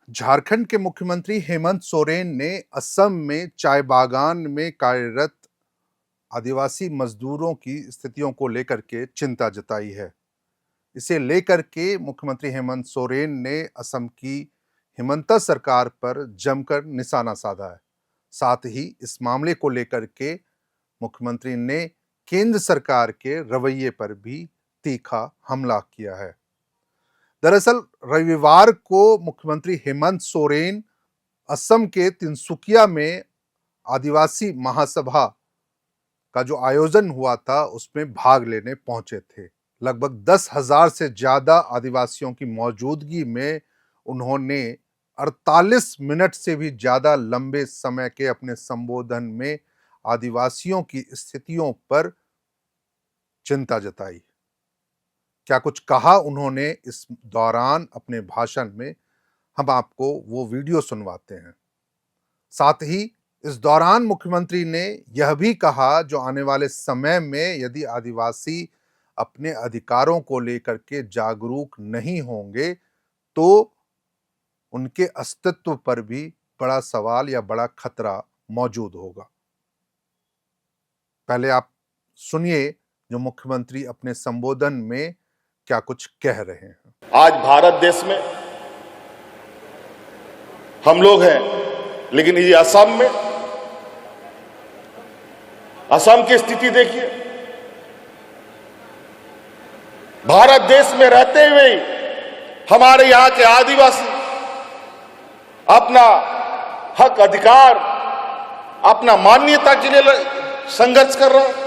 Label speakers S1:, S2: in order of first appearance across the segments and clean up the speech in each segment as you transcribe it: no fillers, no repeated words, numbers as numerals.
S1: झारखंड के मुख्यमंत्री हेमंत सोरेन ने असम में चाय बागान में कार्यरत आदिवासी मजदूरों की स्थितियों को लेकर के चिंता जताई है। इसे लेकर के मुख्यमंत्री हेमंत सोरेन ने असम की हिमंता सरकार पर जमकर निशाना साधा है। साथ ही इस मामले को लेकर के मुख्यमंत्री ने केंद्र सरकार के रवैये पर भी तीखा हमला किया है। दरअसल रविवार को मुख्यमंत्री हेमंत सोरेन असम के तिनसुकिया में आदिवासी महासभा का जो आयोजन हुआ था उसमें भाग लेने पहुंचे थे। लगभग 10,000 से ज्यादा आदिवासियों की मौजूदगी में उन्होंने 48 मिनट से भी ज्यादा लंबे समय के अपने संबोधन में आदिवासियों की स्थितियों पर चिंता जताई। क्या कुछ कहा उन्होंने इस दौरान अपने भाषण में, हम आपको वो वीडियो सुनवाते हैं। साथ ही इस दौरान मुख्यमंत्री ने यह भी कहा, जो आने वाले समय में यदि आदिवासी अपने अधिकारों को लेकर के जागरूक नहीं होंगे तो उनके अस्तित्व पर भी बड़ा सवाल या बड़ा खतरा मौजूद होगा। पहले आप सुनिए जो मुख्यमंत्री अपने संबोधन में क्या कुछ कह रहे हैं।
S2: आज भारत देश में हम लोग हैं, लेकिन ये असम में, असम की स्थिति देखिए। भारत देश में रहते हुए हमारे यहां के आदिवासी अपना हक अधिकार, अपना मान्यता के लिए संघर्ष कर रहे हैं।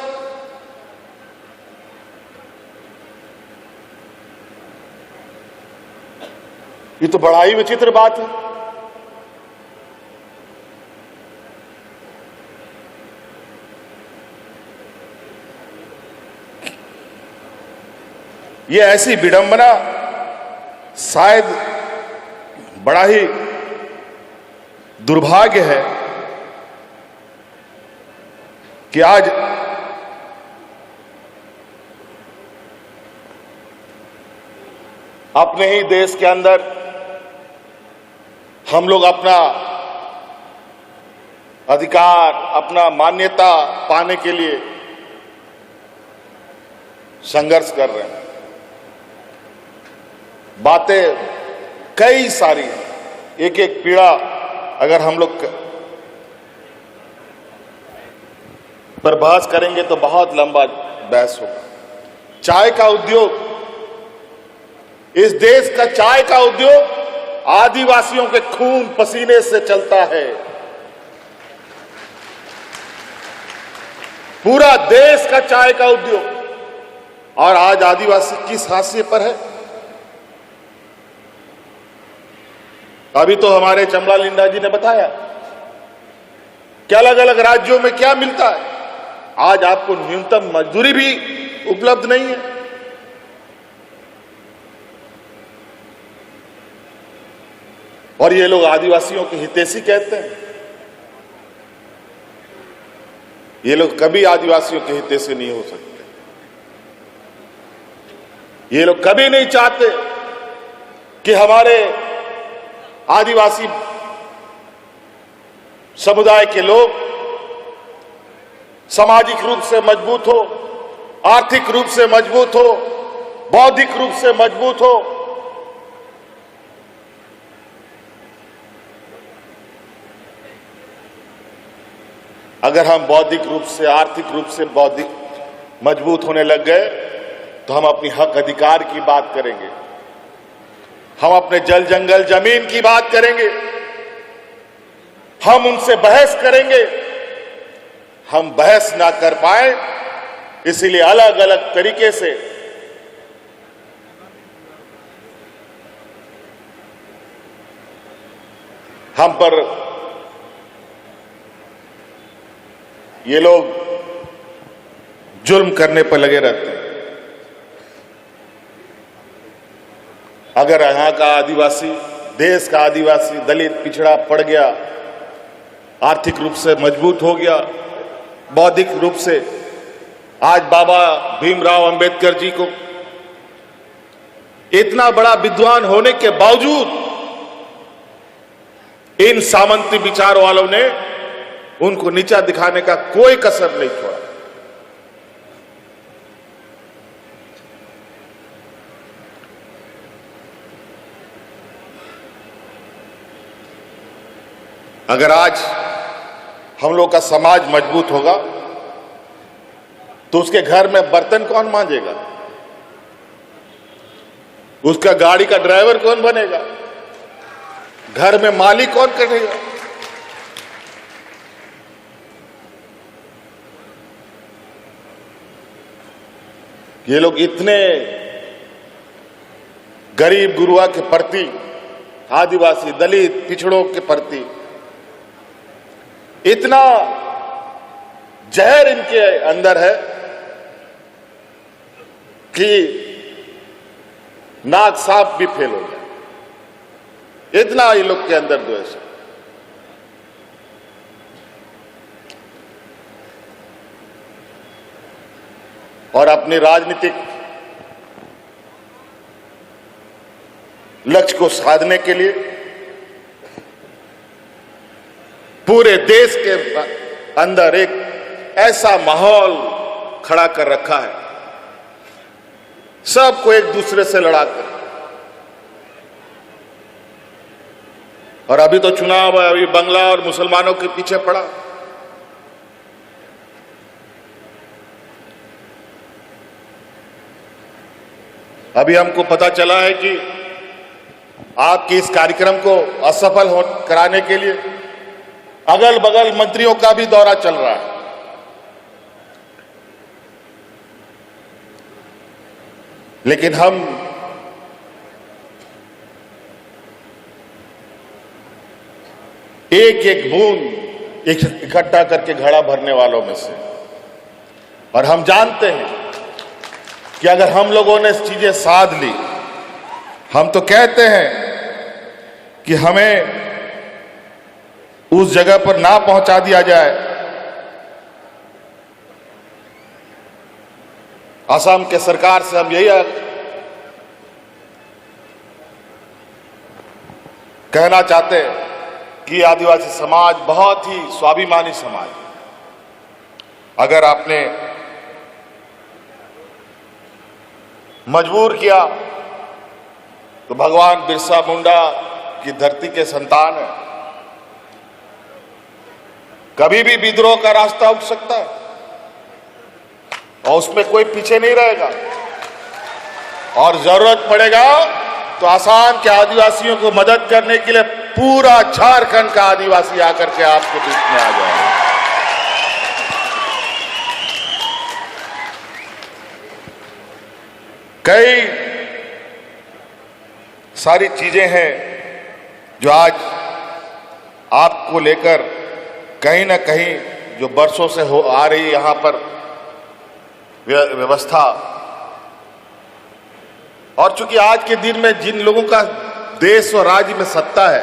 S2: ये तो बड़ा ही विचित्र बात है। ये ऐसी विडंबना शायद बड़ा ही दुर्भाग्य है कि आज अपने ही देश के अंदर हम लोग अपना अधिकार, अपना मान्यता पाने के लिए संघर्ष कर रहे हैं। बातें कई सारी हैं, एक एक पीड़ा अगर हम लोग पर बहस करेंगे तो बहुत लंबा बहस होगा। चाय का उद्योग, इस देश का चाय का उद्योग आदिवासियों के खून पसीने से चलता है। पूरा देश का चाय का उद्योग, और आज आदिवासी किस हाशिए पर है? अभी तो हमारे चमड़ा लिंडा जी ने बताया कि अलग अलग राज्यों में क्या मिलता है। आज आपको न्यूनतम मजदूरी भी उपलब्ध नहीं है। और ये लोग आदिवासियों के हितैषी कहते हैं। ये लोग कभी आदिवासियों के हितैषी नहीं हो सकते। ये लोग कभी नहीं चाहते कि हमारे आदिवासी समुदाय के लोग सामाजिक रूप से मजबूत हो, आर्थिक रूप से मजबूत हो, बौद्धिक रूप से मजबूत हो। अगर हम बौद्धिक रूप से, आर्थिक रूप से मजबूत होने लग गए तो हम अपनी हक अधिकार की बात करेंगे, हम अपने जल जंगल जमीन की बात करेंगे, हम उनसे बहस करेंगे। हम बहस ना कर पाए, इसीलिए अलग अलग तरीके से हम पर ये लोग जुल्म करने पर लगे रहते हैं। अगर यहां का आदिवासी, देश का आदिवासी, दलित, पिछड़ा पड़ गया, आर्थिक रूप से मजबूत हो गया, बौद्धिक रूप से, आज बाबा भीमराव अंबेडकर जी को इतना बड़ा विद्वान होने के बावजूद इन सामंती विचार वालों ने उनको नीचा दिखाने का कोई कसर नहीं छोड़ा। अगर आज हम लोग का समाज मजबूत होगा तो उसके घर में बर्तन कौन मांजेगा, उसका गाड़ी का ड्राइवर कौन बनेगा, घर में मालिक कौन करेगा। ये लोग इतने गरीब गुरुआ के प्रति, आदिवासी दलित पिछड़ों के प्रति इतना जहर इनके अंदर है कि नाक सांप भी फेल हो जाए, इतना ये लोग के अंदर द्वेष है। और अपने राजनीतिक लक्ष्य को साधने के लिए पूरे देश के अंदर एक ऐसा माहौल खड़ा कर रखा है, सबको एक दूसरे से लड़ाकर। और अभी तो चुनाव है, अभी बंगला और मुसलमानों के पीछे पड़ा। अभी हमको पता चला है कि आपके इस कार्यक्रम को असफल कराने के लिए अगल बगल मंत्रियों का भी दौरा चल रहा है। लेकिन हम एक एक बूंद इकट्ठा करके घड़ा भरने वालों में से, और हम जानते हैं कि अगर हम लोगों ने चीजें साध ली, हम तो कहते हैं कि हमें उस जगह पर ना पहुंचा दिया जाए। असम के सरकार से हम यही कहना चाहते हैं कि आदिवासी समाज बहुत ही स्वाभिमानी समाज है। अगर आपने मजबूर किया तो भगवान बिरसा मुंडा की धरती के संतान है, कभी भी विद्रोह का रास्ता उठ सकता है और उसमें कोई पीछे नहीं रहेगा। और जरूरत पड़ेगा तो आसाम के आदिवासियों को मदद करने के लिए पूरा झारखंड का आदिवासी आकर के आपके बीच में आ जाएगा। कई सारी चीजें हैं जो आज आपको लेकर कहीं ना कहीं जो बरसों से हो आ रही यहां पर व्यवस्था, और चूंकि आज के दिन में जिन लोगों का देश और राज्य में सत्ता है,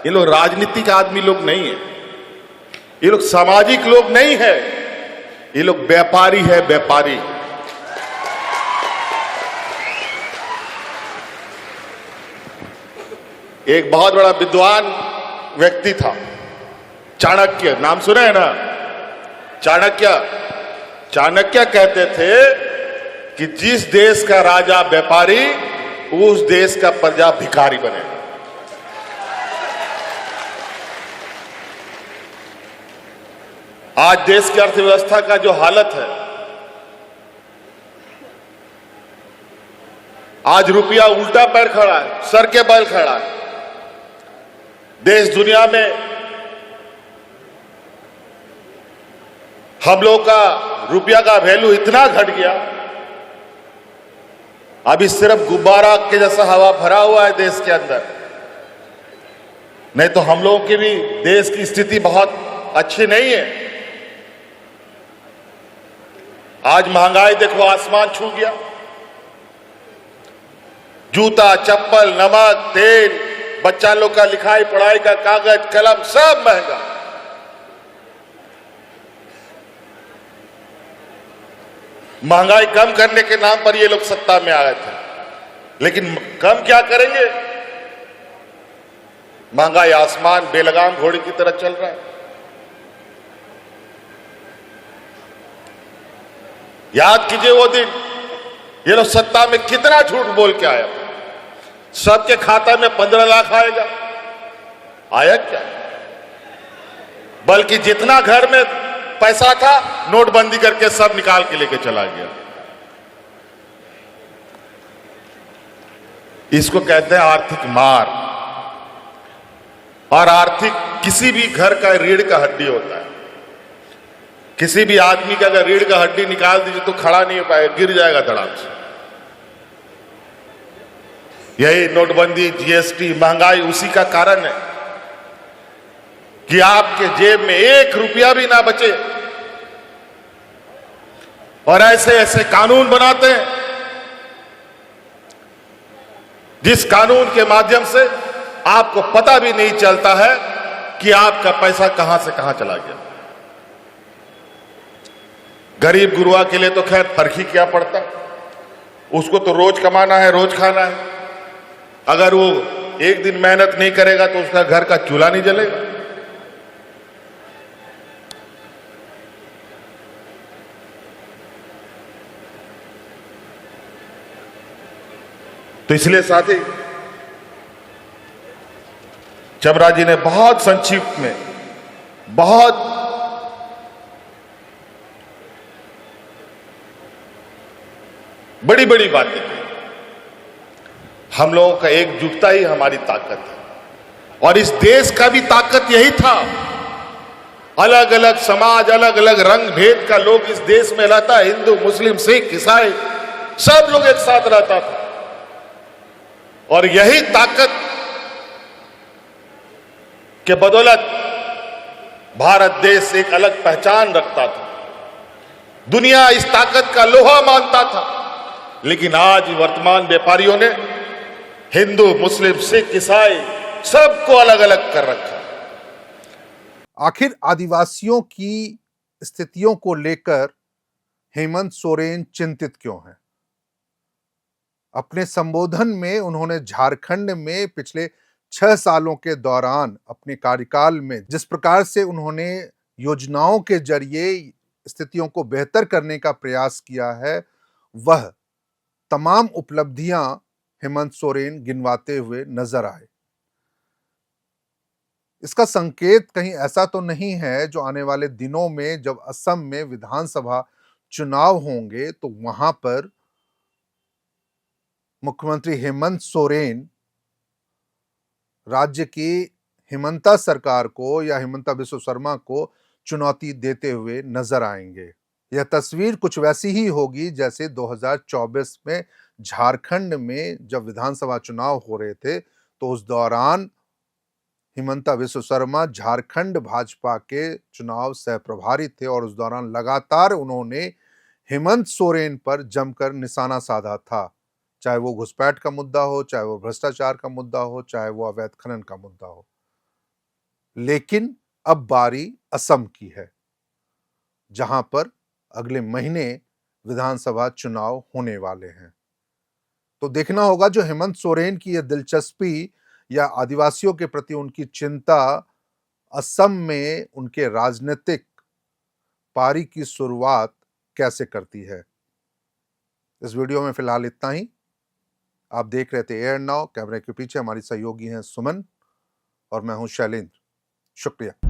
S2: ये लोग राजनीतिक आदमी लोग नहीं है, ये लोग सामाजिक लोग नहीं है, ये लोग व्यापारी है, व्यापारी। एक बहुत बड़ा विद्वान व्यक्ति था, चाणक्य, नाम सुना है ना? चाणक्य कहते थे कि जिस देश का राजा व्यापारी, उस देश का प्रजा भिखारी बने। आज देश की अर्थव्यवस्था का जो हालत है, आज रुपया उल्टा पैर खड़ा है, सर के बल खड़ा है। देश दुनिया में हम लोग का रुपया का वैल्यू इतना घट गया, अभी सिर्फ गुब्बारा के जैसा हवा भरा हुआ है देश के अंदर। नहीं तो हम लोगों की भी देश की स्थिति बहुत अच्छी नहीं है। आज महंगाई देखो आसमान छू गया, जूता चप्पल नमक तेल, बच्चा लोग का लिखाई पढ़ाई का कागज कलम सब महंगा। महंगाई कम करने के नाम पर ये लोग सत्ता में आए थे, लेकिन कम क्या करेंगे? महंगाई आसमान बेलगाम घोड़े की तरह चल रहा है। याद कीजिए वो दिन, ये लोग सत्ता में कितना झूठ बोल के आया। सबके खाता में 15 लाख आएगा, आया क्या? बल्कि जितना घर में पैसा था नोटबंदी करके सब निकाल के लेके चला गया। इसको कहते हैं आर्थिक मार। और आर्थिक किसी भी घर का रीढ़ का हड्डी होता है। किसी भी आदमी का अगर रीढ़ का हड्डी निकाल दीजिए तो खड़ा नहीं हो पाएगा, गिर जाएगा धड़ाम से। यही नोटबंदी, जीएसटी, महंगाई उसी का कारण है कि आपके जेब में 1 रुपया भी ना बचे। और ऐसे ऐसे कानून बनाते हैं जिस कानून के माध्यम से आपको पता भी नहीं चलता है कि आपका पैसा कहां से कहां चला गया। गरीब गुरुआ के लिए तो खैर फर्क ही क्या पड़ता, उसको तो रोज कमाना है, रोज खाना है। अगर वो एक दिन मेहनत नहीं करेगा तो उसका घर का चूल्हा नहीं जलेगा। तो इसलिए साथी, चमरा जी ने बहुत संक्षिप्त में बहुत बड़ी बड़ी बातें की। हम लोगों का एकजुटता ही हमारी ताकत है और इस देश का भी ताकत यही था। अलग अलग समाज, अलग अलग रंग भेद का लोग इस देश में रहता है, हिंदू, मुस्लिम, सिख, ईसाई, सब लोग एक साथ रहता था। और यही ताकत के बदौलत भारत देश एक अलग पहचान रखता था। दुनिया इस ताकत का लोहा मानता था। लेकिन आज वर्तमान व्यापारियों ने हिंदू, मुस्लिम, सिख, ईसाई सबको अलग अलग कर रखा।
S1: आखिर आदिवासियों की स्थितियों को लेकर हेमंत सोरेन चिंतित क्यों हैं? अपने संबोधन में उन्होंने झारखंड में पिछले 6 सालों के दौरान अपने कार्यकाल में जिस प्रकार से उन्होंने योजनाओं के जरिए स्थितियों को बेहतर करने का प्रयास किया है, वह तमाम उपलब्धियां हेमंत सोरेन गिनवाते हुए नजर आए। इसका संकेत कहीं ऐसा तो नहीं है जो आने वाले दिनों में जब असम में विधानसभा चुनाव होंगे तो वहां पर मुख्यमंत्री हेमंत सोरेन राज्य की हिमंता सरकार को या हिमंता बिस्वा शर्मा को चुनौती देते हुए नजर आएंगे। यह तस्वीर कुछ वैसी ही होगी जैसे 2024 में झारखंड में जब विधानसभा चुनाव हो रहे थे तो उस दौरान हिमंता बिस्वा शर्मा झारखंड भाजपा के चुनाव सह प्रभारी थे और उस दौरान लगातार उन्होंने हेमंत सोरेन पर जमकर निशाना साधा था। चाहे वो घुसपैठ का मुद्दा हो, चाहे वो भ्रष्टाचार का मुद्दा हो, चाहे वो अवैध खनन का मुद्दा हो। लेकिन अब बारी असम की है, जहां पर अगले महीने विधानसभा चुनाव होने वाले हैं। तो देखना होगा जो हेमंत सोरेन की यह दिलचस्पी या आदिवासियों के प्रति उनकी चिंता असम में उनके राजनीतिक पारी की शुरुआत कैसे करती है। इस वीडियो में फिलहाल इतना ही। आप देख रहे थे एयर नाउ। कैमरे के पीछे हमारी सहयोगी हैं सुमन और मैं हूं शैलेंद्र। शुक्रिया।